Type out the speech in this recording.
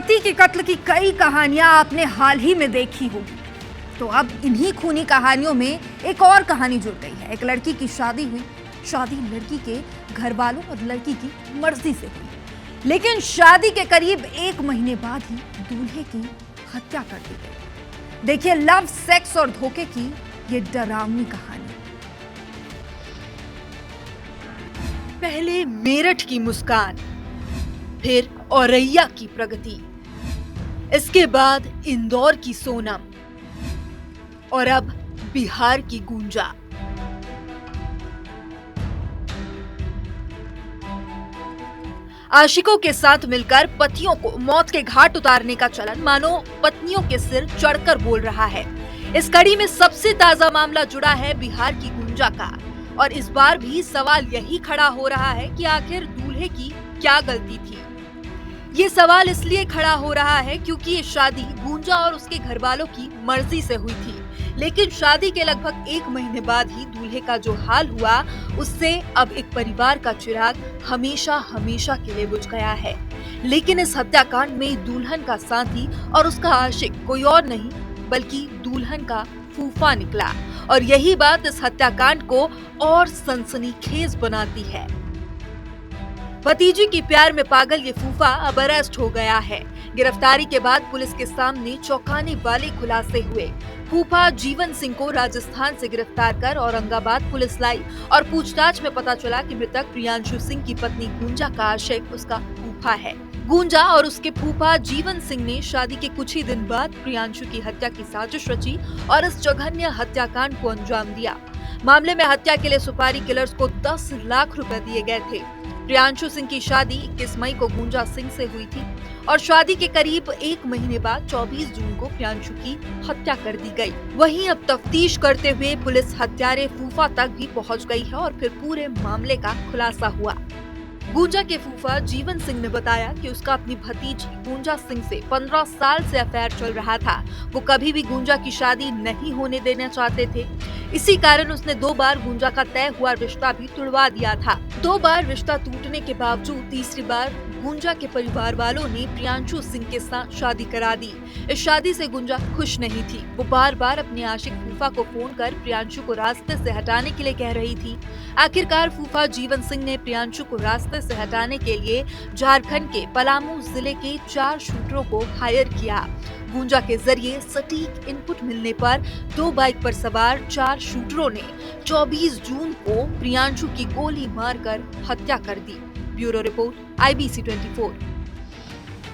पति के कत्ल की कई कहानियां आपने हाल ही में देखी होगी, तो अब इन्हीं खूनी कहानियों में एक और कहानी जुड़ गई है। एक लड़की की शादी हुई। शादी लड़की के घर वालों और लड़की की मर्जी से हुई, लेकिन शादी के करीब 1 महीने बाद ही दूल्हे की हत्या कर दी गई। देखिए लव, सेक्स और धोखे की ये डरावनी कहानी। पहले मेरठ की मुस्कान, फिर औरैया की प्रगति, इसके बाद इंदौर की सोनम और अब बिहार की गूंजा। आशिकों के साथ मिलकर पतियों को मौत के घाट उतारने का चलन मानो पत्नियों के सिर चढ़कर बोल रहा है। इस कड़ी में सबसे ताजा मामला जुड़ा है बिहार की गूंजा का, और इस बार भी सवाल यही खड़ा हो रहा है कि आखिर दूल्हे की क्या गलती थी। ये सवाल इसलिए खड़ा हो रहा है क्योंकि ये शादी गूंजा और उसके घर वालों की मर्जी से हुई थी, लेकिन शादी के लगभग 1 महीने बाद ही दूल्हे का जो हाल हुआ, उससे अब एक परिवार का चिराग हमेशा हमेशा के लिए बुझ गया है। लेकिन इस हत्याकांड में दुल्हन का साथी और उसका आशिक कोई और नहीं बल्कि दुल्हन का फूफा निकला, और यही बात इस हत्याकांड को और सनसनीखेज बनाती है। भतीजी की प्यार में पागल ये फूफा अब अरेस्ट हो गया है। गिरफ्तारी के बाद पुलिस के सामने चौंकाने वाले खुलासे हुए। फूफा जीवन सिंह को राजस्थान से गिरफ्तार कर औरंगाबाद पुलिस लाई, और पूछताछ में पता चला कि मृतक प्रियांशु सिंह की पत्नी गूंजा का आशिक उसका फूफा है। गूंजा और उसके फूफा जीवन सिंह ने शादी के कुछ ही दिन बाद प्रियांशु की हत्या की साजिश रची और इस जघन्य हत्याकांड को अंजाम दिया। मामले में हत्या के लिए सुपारी किलर्स को 10 लाख रुपए दिए गए थे। प्रियांशु सिंह की शादी 21 मई को गूंजा सिंह से हुई थी, और शादी के करीब 1 महीने बाद 24 जून को प्रियांशु की हत्या कर दी गई। वहीं अब तफ्तीश करते हुए पुलिस हत्यारे फूफा तक भी पहुंच गई है, और फिर पूरे मामले का खुलासा हुआ। गूंजा के फूफा जीवन सिंह ने बताया कि उसका अपनी भतीजी गूंजा सिंह से 15 साल से अफेयर चल रहा था। वो कभी भी गूंजा की शादी नहीं होने देना चाहते थे। इसी कारण उसने 2 बार गूंजा का तय हुआ रिश्ता भी तुड़वा दिया था। 2 बार रिश्ता टूटने के बावजूद तीसरी बार गूंजा के परिवार वालों ने प्रियांशु सिंह के साथ शादी करा दी। इस शादी से गूंजा खुश नहीं थी। वो बार बार अपने आशिक फूफा को फोन कर प्रियांशु को रास्ते से हटाने के लिए कह रही थी। आखिरकार फूफा जीवन सिंह ने प्रियांशु को रास्ते से हटाने के लिए झारखंड के पलामू जिले के 4 शूटरों को हायर किया। गूंजा के जरिए सटीक इनपुट मिलने पर 2 बाइक पर सवार 4 शूटरों ने 24 जून को प्रियांशु की गोली मारकर हत्या कर दी। Bureau report IBC 24।